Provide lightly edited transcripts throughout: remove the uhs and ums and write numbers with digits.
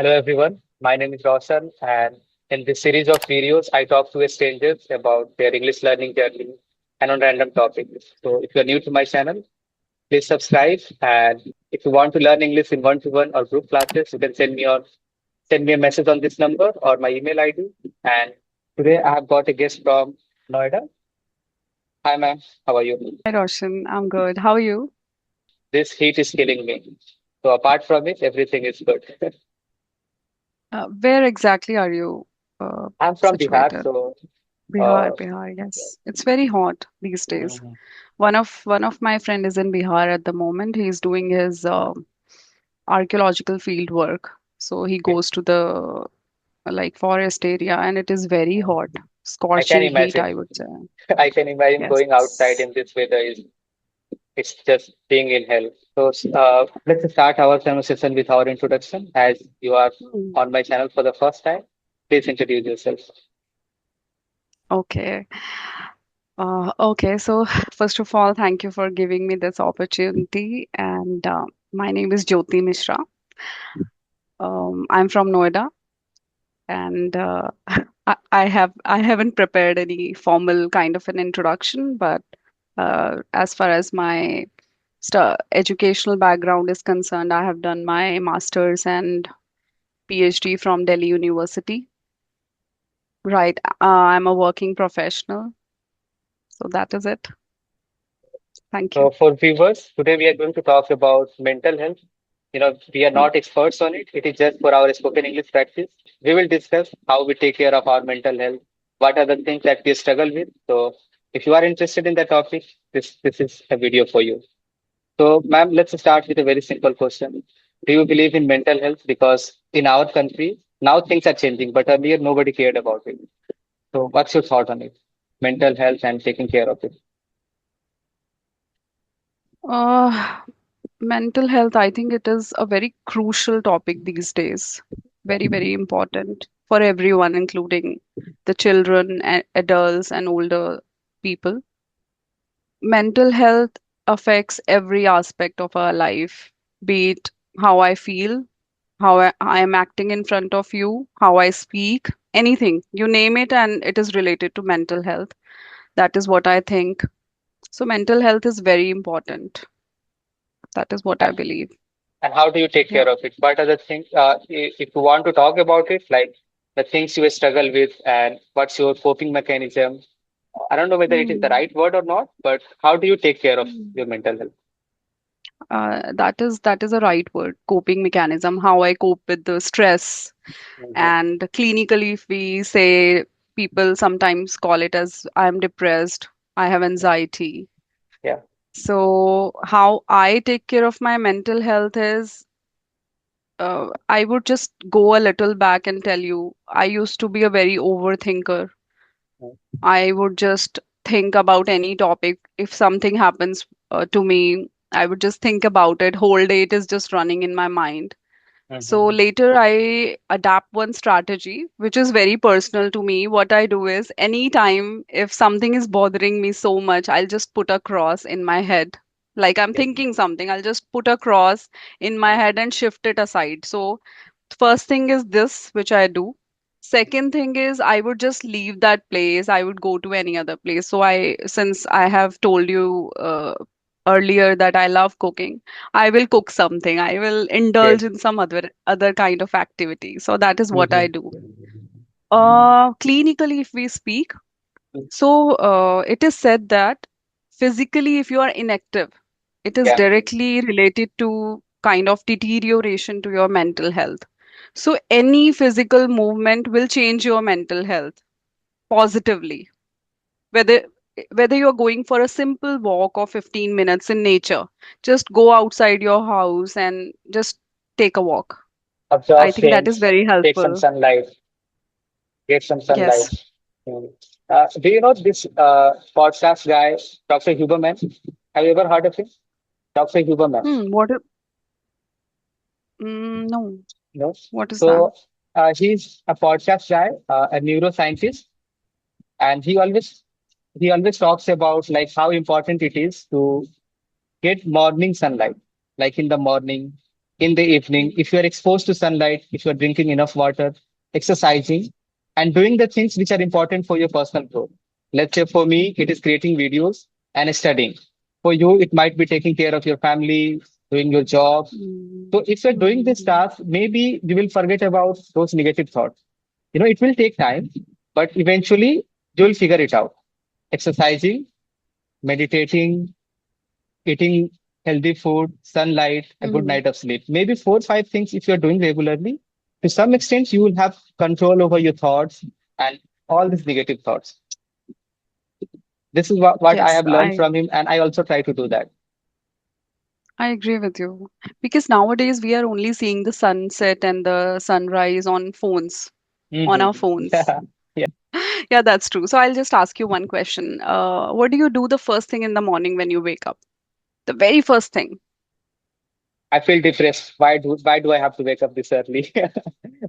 Hello everyone, my name is Roshan, and in this series of videos, I talk to strangers about their English learning journey and on random topics. So if you're new to my channel, please subscribe. And if you want to learn English in one-to-one or group classes, you can send me a message on this number or my email ID. And today I have got a guest from Noida. Hi ma'am, how are you? Hi Roshan, I'm good. How are you? This heat is killing me. So apart from it, everything is good. Where exactly are you I'm from Bihar, situated? so Bihar, uh, Bihar. Yes, it's very hot these days. mhm. One of my friend is in Bihar at the moment. He's doing his archaeological field work. So he Okay. goes to the like forest area, and it is very hot, I can scorching heat, imagine. I would say. I can imagine going outside Yes. in this weather is it's just being in hell. So let's start our conversation with our introduction. As you are Hmm. on my channel for the first time, please introduce yourself. Okay. Okay, so first of all, thank you for giving me this opportunity. And my name is Jyoti Mishra. I'm from Noida, and I haven't prepared any formal kind of an introduction, but as far as my educational background is concerned, I have done my master's and PhD from Delhi University. Right, I'm a working professional, so that is it. Thank you. So for viewers, today we are going to talk about mental health. We are Hmm. not experts on it. It is just for our spoken English practice. We will discuss how we take care of our mental health, what are the things that we struggle with. So if you are interested in the topic, this is a video for you. So, ma'am, let's start with a very simple question. Do you believe in mental health? Because in our country, now things are changing, but earlier nobody cared about it. So, what's your thought on it? Mental health and taking care of it. Uh, Mental health, I think it is a very crucial topic these days. Yeah. Very, very important for everyone, including the children, adults, and older people. Mental health affects every aspect of our life, be it how I feel, how I am acting in front of you, how I speak, anything. You name it, and it is related to mental health. That is what I think. So, mental health is very important. That is what I And, believe. and how do you take Yeah. care of it? What are the things, if you want to talk about it, like the things you struggle with and what's your coping mechanism? I don't know whether it is the Hmm. right word or not, but how do you take care of Hmm. your mental health? That is a right word, coping mechanism, how I cope with the stress. Mhm. And clinically, if we say, people sometimes call it as I'm depressed, I have anxiety. Yeah. So how I take care of my mental health is, I would just go a little back and tell you, I used to be a very overthinker. I would just think about any topic. If something happens to me, I would just think about it. Whole day it is just running in my mind. So Mhm. later I adapt one strategy, which is very personal to me. What I do is, anytime if something is bothering me so much, I'll just put a cross in my head. Like I'm Okay. thinking something, I'll just put a cross in my Mhm. head and shift it aside. So first thing is this, which I do. Second thing is, I would just leave that place. I would go to any other place. So since I have told you earlier that I love cooking, I will cook something. I will indulge Okay. in some other kind of activity. So that is what I Mhm. do. Clinically, if we speak, so it is said that physically, if you are inactive, it is Yeah. directly related to kind of deterioration to your mental health. So any physical movement will change your mental health positively. Whether whether you're going for a simple walk of 15 minutes in nature, just go outside your house and just take a walk. Observe I think that is things, very take some helpful. sunlight, get some sunlight. Yes. Mm. Do you know this podcast guy, Dr. Huberman? Have you ever heard of him? Dr. Huberman. What? No. No. What is that? So he's a podcast guy, a neuroscientist, and he always talks about like how important it is to get morning sunlight, like in the morning. in the evening, Mm. if you are exposed to sunlight, if you are drinking enough water, exercising, and doing the things which are important for your personal growth. Let's say for me, it is creating videos and studying. For you, it might be taking care of your family, doing your job. Mm. So if you're doing this Mm. task, maybe you will forget about those negative thoughts. It will take time, but eventually you will figure it out. Exercising, meditating, eating healthy food, sunlight, a good Mm. night of sleep. Maybe 4 or 5 things if you're doing regularly. To some extent, you will have control over your thoughts and all these negative thoughts. This is what I Yes, have learned from him, and I also try to do that. I agree with you. Because nowadays we are only seeing the sunset and the sunrise on phones, on our phones. Yeah, yeah. Yeah, that's true. So I'll just ask you one question. What do you do the first thing in the morning when you wake up? The very first thing. I feel depressed. Why do I have to wake up this early?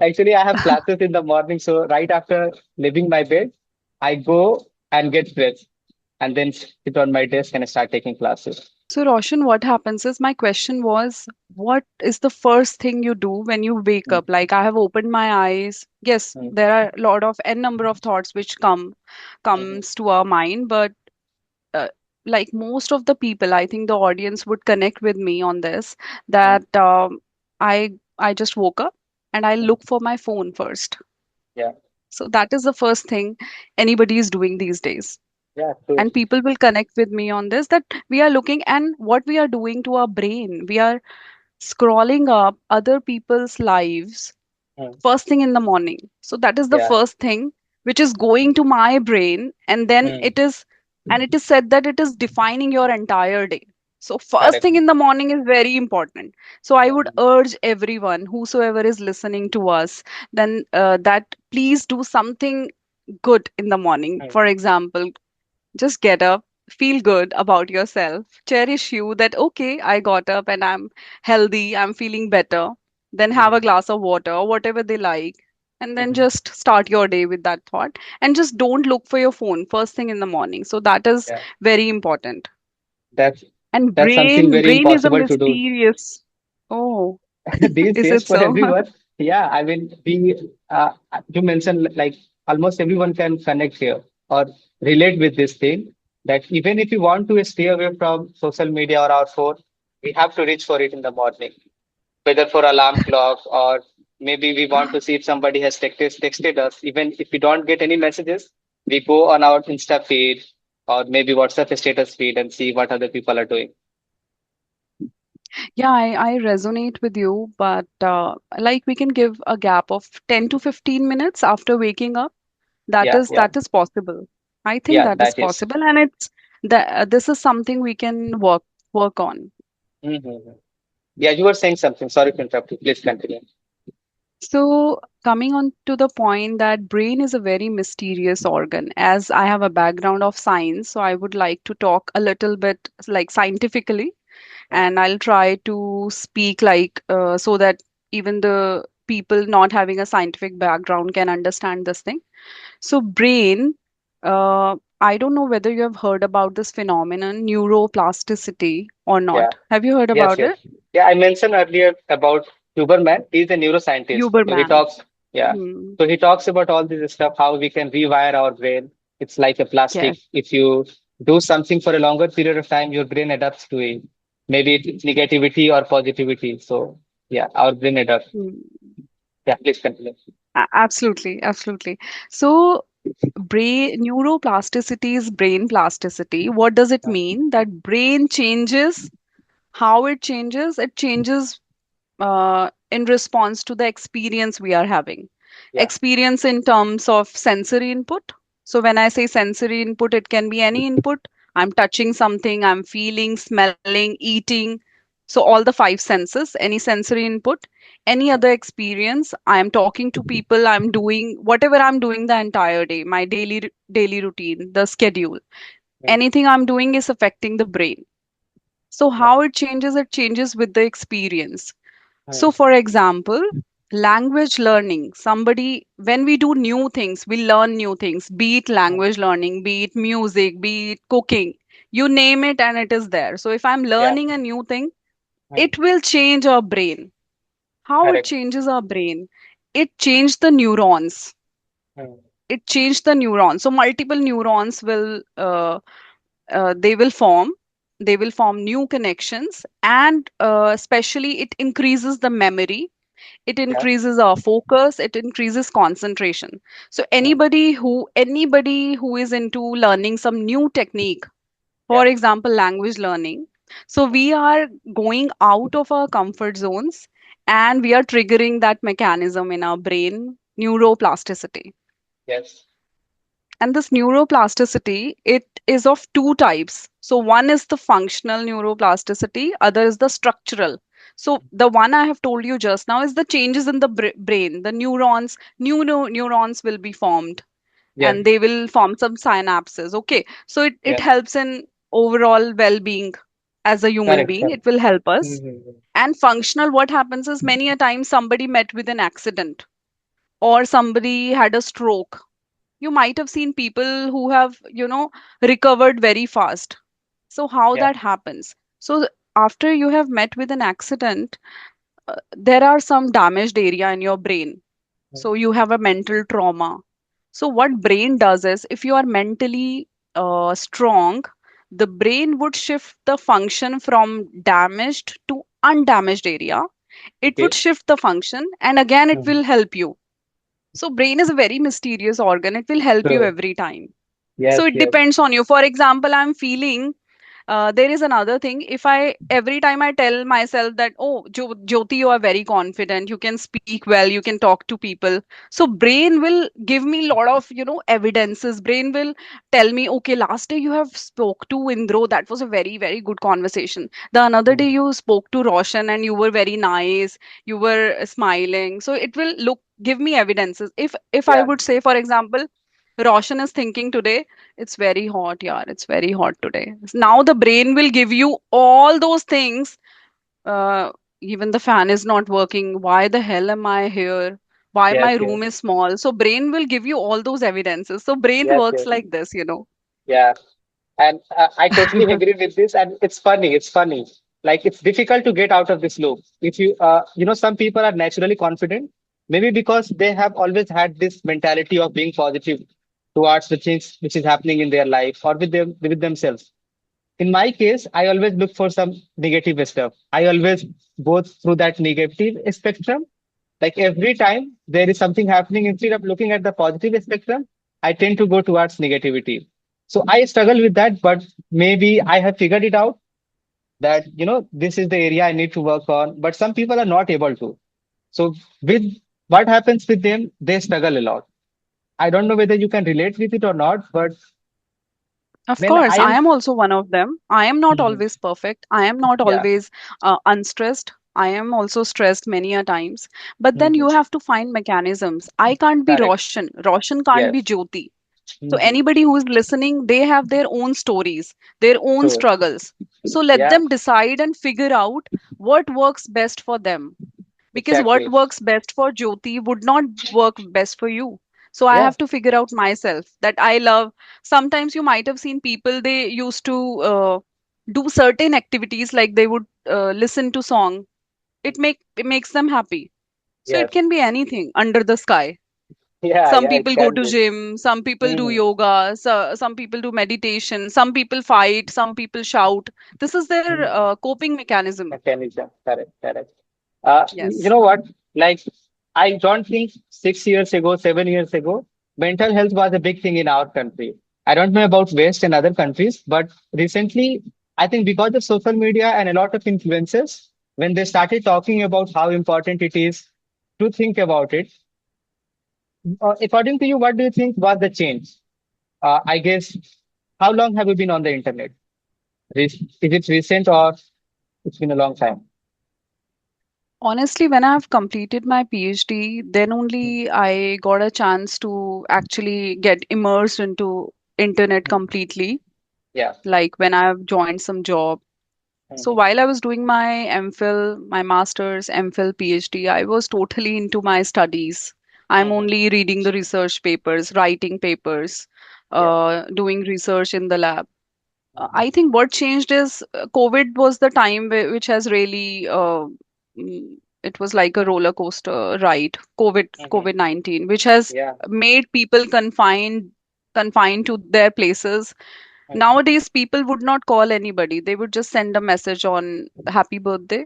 Actually, I have classes in the morning, so right after leaving my bed, I go and get dressed, and then sit on my desk and start taking classes. So, Roshan, what happens is my question was, what is the first thing you do when you wake Mm, up? Like I have opened my eyes. Yes, mm, there are a lot of n number of thoughts which mhm, comes to our mind, but uh, like most of the people, I think the audience would connect with me on this mm, that I just woke up and I mm. look for my phone first. Yeah, So that is the first thing anybody is doing these days. yeah, true. And people will connect with me on this that we are looking and what we are doing to our brain. We are scrolling up other people's lives Mm, first thing in the morning. So that is the yeah, first thing which is going to my brain, and then mm, it is said that it is defining your entire day. So first correct. thing in the morning is very important. So I would Mm, urge everyone, whosoever is listening to us, then that please do something good in the morning. mm, For example, just get up, feel good about yourself, cherish you that, okay, I got up and I'm healthy, I'm feeling better. Then have a mhm, glass of water or whatever they like. And then mhm. just start your day with that thought. And just don't look for your phone first thing in the morning. So that is Yeah, very important. that's And that's something very brain is a impossible to do. mysterious. Oh, These is days it for so? everyone. Yeah, I mean, uh, you mentioned like almost everyone can connect here or relate with this thing that even if you want to stay away from social media or our phone, we have to reach for it in the morning, whether for alarm clock or maybe we want to see if somebody has texted us. Even if we don't get any messages, we go on our Insta feed or maybe WhatsApp status feed and see what other people are doing. Yeah, I resonate with you, but like we can give a gap of 10 to 15 minutes after waking up. That Yeah, is yeah, that is possible. I think yeah, that is that is. possible, and it's that this is something we can work on. Mhm. Yeah, you were saying something. Sorry to interrupt you. Please continue. So coming on to the point that brain is a very mysterious organ. As I have a background of science, so I would like to talk a little bit like scientifically, Mm, and I'll try to speak like so that even the people not having a scientific background can understand this thing. So, brain, I don't know whether you have heard about this phenomenon, neuroplasticity, or yeah. not. Have you heard Yes, about yes. it? Yeah, I mentioned earlier about Huberman. He's a neuroscientist. So he Huberman. talks, yeah. Hmm. So he talks about all this stuff, how we can rewire our brain. It's like a plastic. Yes. If you do something for a longer period of time, your brain adapts to it. Maybe it's negativity or positivity. So yeah, our brain adapts. Hmm. Yeah, please continue. Absolutely, absolutely. So, brain neuroplasticity is brain plasticity. What does it Mm, mean? That brain changes. How it changes? It changes in response to the experience we are having. yeah. Experience in terms of sensory input. So, when I say sensory input, it can be any input. I'm touching something, I'm feeling, smelling, eating. So, all the five senses, any sensory input, any Mm, other experience. I am talking to people, I'm doing whatever I'm doing the entire day, my daily routine, the schedule. mm, Anything I'm doing is affecting the brain. So, yeah. how it changes with the experience. Mm, So, for example, language learning, somebody, when we do new things, we learn new things, be it mm, language learning, be it music, be it cooking, you name it and it is there. So, if I'm yeah. learning a new thing, Mm, it will change our brain. How it Correct. changes our brain? It changed the neurons. Mm. It changed the neurons. So multiple neurons will they will form. They will form new connections, and especially it increases the memory. It Yeah. increases our focus. It increases concentration. So Mm. anybody who is into learning some new technique, Yeah. for example language learning, so we are going out of our comfort zones, and we are triggering that mechanism in our brain, neuroplasticity. Yes. And this neuroplasticity, it is of two types. So one is the functional neuroplasticity, other is the structural. So the one I have told you just now is the changes in the brain. The neurons, neurons will be formed, Yes. and they will form some synapses. Okay. So it Yes. helps in overall well-being as a human Correct. being. Correct. It will help us. Mm-hmm. And functional, what happens is many a time somebody met with an accident, or somebody had a stroke. You might have seen people who have, recovered very fast. So how Yeah. that happens? So after you have met with an accident, there are some damaged area in your brain. Mm. So you have a mental trauma. So what brain does is, if you are mentally strong, the brain would shift the function from damaged to undamaged area. It would Okay. shift the function, and again it Mm. will help you. So brain is a very mysterious organ. It will help you True. every time. So Yes. it Yes. depends on you. For example, I'm feeling there is another thing. If I every time I tell myself that, oh, Jyoti, you are very confident, you can speak well, you can talk to people. So brain will give me a lot of, evidences. Brain will tell me, okay, last day you have spoke to Indro. That was a very, very good conversation. The another day Mm. you spoke to Roshan and you were very nice. You were smiling. So it will give me evidences. If I Yeah. would say, for example, Roshan is thinking today, it's very hot, yeah, it's very hot today. Now the brain will give you all those things. Uh, Even the fan is not working. Why the hell am I here? Why Yes. my Yes. room is small? So brain will give you all those evidences. So brain Yes. works Yes. like this. Yeah. And I totally agree with this. And it's funny. It's funny. Like it's difficult to get out of this loop. If some people are naturally confident, maybe because they have always had this mentality of being positive towards the things which is happening in their life or with themselves. In my case, I always look for some negative stuff. I always go through that negative spectrum. Like every time there is something happening, instead of looking at the positive spectrum, I tend to go towards negativity. So I struggle with that, but maybe I have figured it out that, this is the area I need to work on. But some people are not able to. So with what happens with them, they struggle a lot. I don't know whether you can relate with it or not, but Of when I course, I am. am also one of them. I am not Mhm. always perfect. I am not Yeah. always unstressed. I am also stressed many a times. But then Mhm. you have to find mechanisms. I can't be Correct. Roshan. Roshan can't be Yes. Jyoti. So Mhm. anybody who is listening, they have their own stories, their own True. struggles. So let Yeah. them decide and figure out what works best for them. Because what Exactly. works best for Jyoti would not work best for you. So I Yeah. have to figure out myself that I love. Sometimes you might have seen people, they used to do certain activities, like they would listen to song. It makes them happy. So it Yes. can be anything under the sky. Yeah. Some Yeah. It people go can to be. gym, some people do Mhm. yoga, some people do meditation, some people fight, some people shout. This is their Mhm. coping mechanism. Mechanism. Correct. Correct. You Yes. know what? Like, I don't think 6 years ago, 7 years ago, mental health was a big thing in our country. I don't know about West and other countries, but recently, I think because of social media and a lot of influencers, when they started talking about how important it is to think about it, according to you, what do you think was the change? I guess, how long have you been on the internet? Is it recent or it's been a long time? Honestly, when I have completed my PhD, then only I got a chance to actually get immersed into internet completely, Yeah. like when I've joined some job. So Mhm. while I was doing my MPhil, my master's, MPhil, PhD, I was totally into my studies. I'm Mhm. only reading the research papers, writing papers, Yeah. doing research in the lab. Mhm. I think what changed is COVID was the time which has really it was like a roller coaster ride. Hmm. COVID-19, which has Yeah. made people confined to their places. Hmm. Nowadays, people would not call anybody. They would just send a message on happy birthday,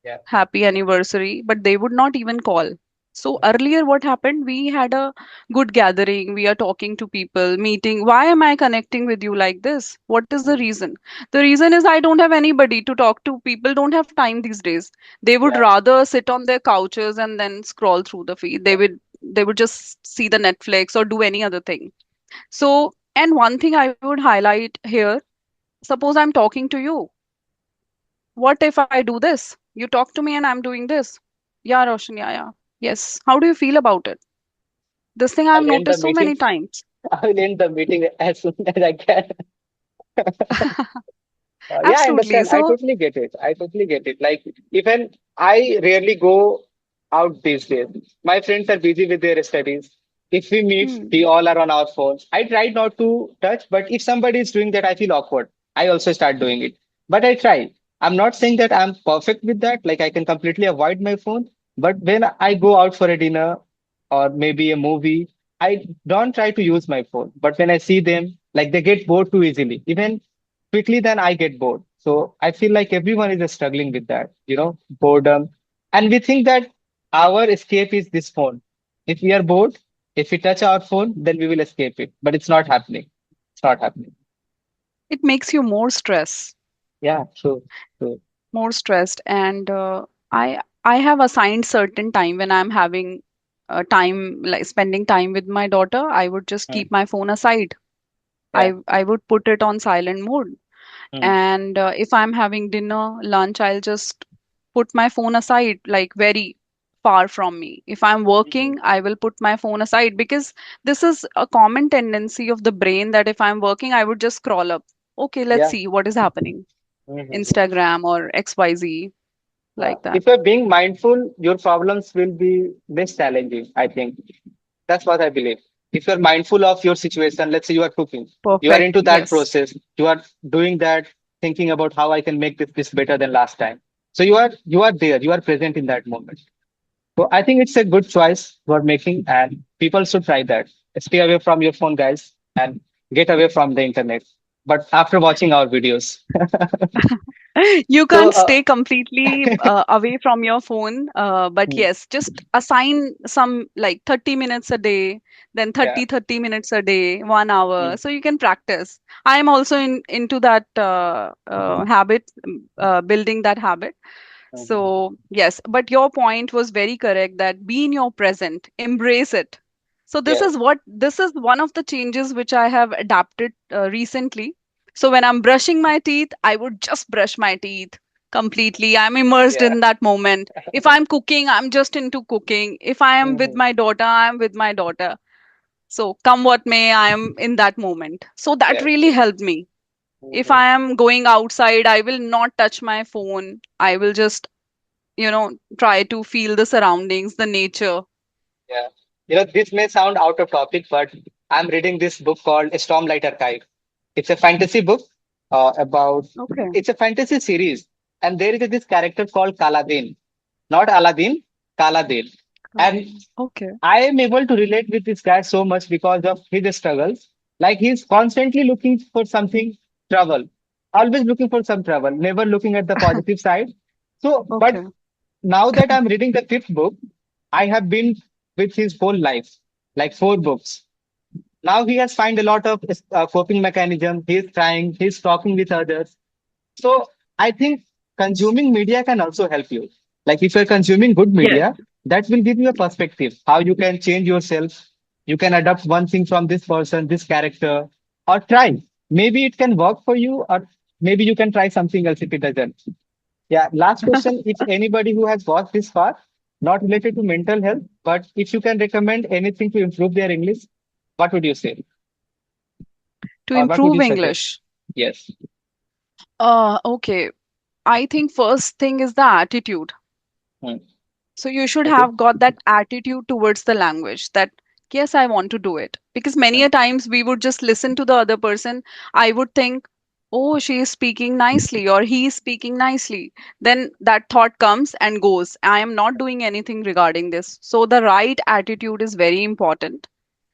Yeah. happy anniversary, but they would not even call. So earlier, what happened? We had a good gathering. We are talking to people, meeting. Why am I connecting with you like this? What is the Hmm. reason? The reason is I don't have anybody to talk to. People don't have time these days. They would Yeah. rather sit on their couches and then scroll through the feed. They would just see the Netflix or do any other thing. So, and one thing I would highlight here, suppose I'm talking to you. What if I do this? You talk to me and I'm doing this. Yeah, Roshan, yeah, yeah. Yes. How do you feel about it? This thing I've I'll end the noticed so meeting. many times. I will end the meeting as soon as I can. Yeah, I Absolutely. understand. I So, totally get it. I totally get it. Like, even I rarely go out these days. My friends are busy with their studies. If we meet, hmm, we all are on our phones. I try not to touch, but if somebody is doing that, I feel awkward. I also start doing it. But I try. I'm not saying that I'm perfect with that. Like, I can completely avoid my phone. But when I go out for a dinner or maybe a movie, I don't try to use my phone. But when I see them, like, they get bored too easily. Even quickly, then I get bored. So I feel like everyone is struggling with that, boredom. And we think that our escape is this phone. If we are bored, if we touch our phone, then we will escape it. But it's not happening. It's not happening. it makes you more Yeah, true. True. stressed. And I have assigned certain time when I'm having time, like spending time with my daughter. I would just Mm, keep my phone aside. yeah. I would put it on silent mode. Mm, And if I'm having dinner, lunch, I'll just put my phone aside, like very far from me. If I'm mhm. working, I will put my phone aside because this is a common tendency of the brain that if I'm working, I would just scroll up. Okay, let's Yeah. see what is happening. Mhm. Instagram or XYZ, Yeah. like that. If you're being mindful, your problems will be less challenging, I think. That's what I believe. If you're mindful of your situation, let's say you are cooking, you are Perfect. into that Yes. process, you are doing that, thinking about how I can make this better than last time. So you are there, you are present in that moment. So I think it's a good choice you are making, and people should try that. Stay away from your phone, guys, and get away from the internet. But after watching our videos. You So can't stay completely away from your phone, but hmm, yes, just assign some like 30 minutes a day, then yeah. 30 minutes a day, 1 hour, Hmm, so you can practice. I am also into that habit, building that habit. hmm, So, yes, but your point was very correct that be in your present, embrace it. So, yes. this is one of the changes which I have adapted recently. So, when I'm brushing my teeth, I would just brush my teeth completely. I'm immersed Yeah. in that moment. If I'm cooking, I'm just into cooking. If I am with Hmm, my daughter, I'm with my daughter. So, come what may, I am in that moment. So, that yes. really helped me. If Hmm, I am going outside, I will not touch my phone. I will just try to feel the surroundings, the nature. yeah. This may sound out of topic, but I'm reading this book called Stormlight Archive. It's a fantasy book about, Okay. it's a fantasy series. And there is this character called Kaladin, not Aladdin, Kaladin. And Okay. I am able to relate with this guy so much because of his struggles. Like he's constantly looking for something trouble, always looking for some trouble, never looking at the positive side. So, but Okay. now that I'm reading the fifth book, I have been with his whole life, like four books. Now he has found a lot of coping mechanism. He's trying, he's talking with others. So I think consuming media can also help you. Like if you're consuming good Yes. media, that will give you a perspective, how you can change yourself. You can adapt one thing from this person, this character, or try. Maybe it can work for you, or maybe you can try something else if it doesn't. Yeah, last question. If anybody who has watched this far, not related to mental health, but if you can recommend anything to improve their English, what would you say? To Or what would improve you suggest? English. Yes. Okay. I think first thing is the attitude. Hmm. So you should Okay. have got that attitude towards the language that, yes, I want to do it. Because many Hmm. a times we would just listen to the other person. I would think, oh, she is speaking nicely or he is speaking nicely, then that thought comes and goes. I am not doing anything regarding this. So the right attitude is very important.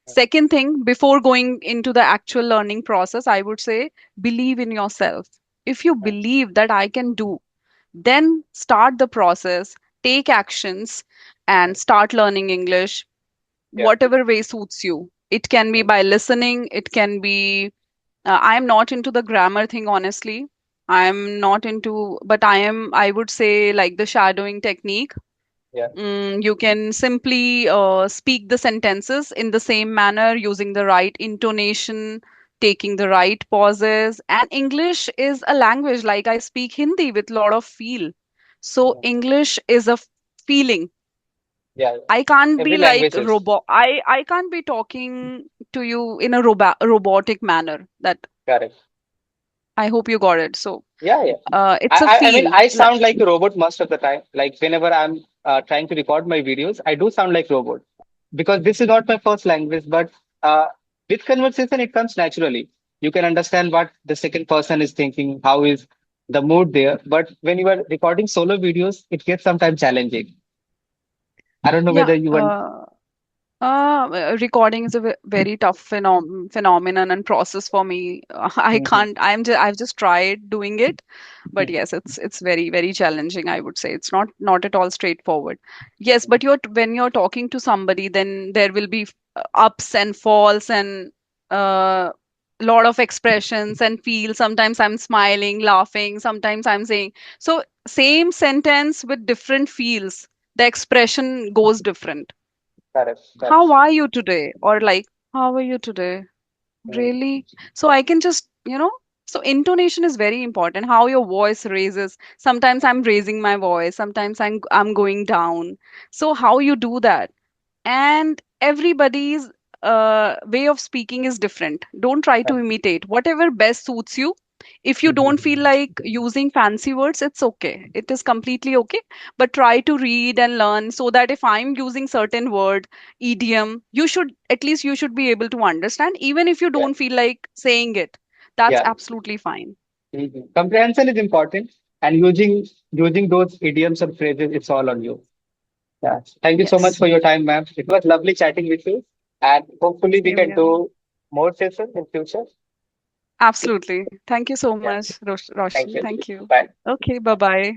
Second thing, before going into the actual learning process, I would say believe in yourself. If you believe that I can do, then start the process, take actions, and start learning English, Yeah. whatever way suits you. It can be by listening, it can be I'm not into the grammar thing, honestly. I'm not into, but I would say, like the shadowing technique. Yeah. You can simply speak the sentences in the same manner using the right intonation, taking the right pauses. And English is a language, like I speak Hindi with a lot of feel. So, English is a feeling. Yeah. I can't Every be like language is robot. I can't be talking to you in a robotic manner. That correct. I hope you got it. So, Yeah, yeah. it's a I mean, feel. I sound like a robot most of the time. Like whenever I'm trying to record my videos, I do sound like robot because this is not my first language. But with conversation, it comes naturally. You can understand what the second person is thinking, how is the mood there. But when you are recording solo videos, it gets sometimes challenging. I don't know Yeah. whether you want. Recording is a very tough phenomenon and process for me. I Mhm. can't. I've just tried doing it, but yes, it's very very challenging. I would say it's not at all straightforward. Yes, but when you're talking to somebody, then there will be ups and falls and uh, lot of expressions and feel. Sometimes I'm smiling, laughing. Sometimes I'm saying so. Same sentence with different feels. The expression goes different. Correct, How correct. are you today? Or like, how are you today? Mm. Really? So I can just, so intonation is very important. How your voice raises. Sometimes I'm raising my voice, sometimes I'm going down. So how you do that? And everybody's way of speaking is different. Don't try to imitate. Whatever best suits you. If you don't feel like using fancy words, it's okay. It is completely okay. But try to read and learn so that if I'm using certain word, idiom, you should be able to understand, even if you Yeah, don't feel like saying it. That's yeah. absolutely fine. Comprehension is important, and using those idioms and phrases, it's all on you. Yeah. Thank you so much Yes. for your time, ma'am. It was lovely chatting with you, and hopefully we Same can here. do more sessions in future. Absolutely. Thank you so Yeah. much, Thank Roshni. you. Thank you. Bye. Okay, bye bye.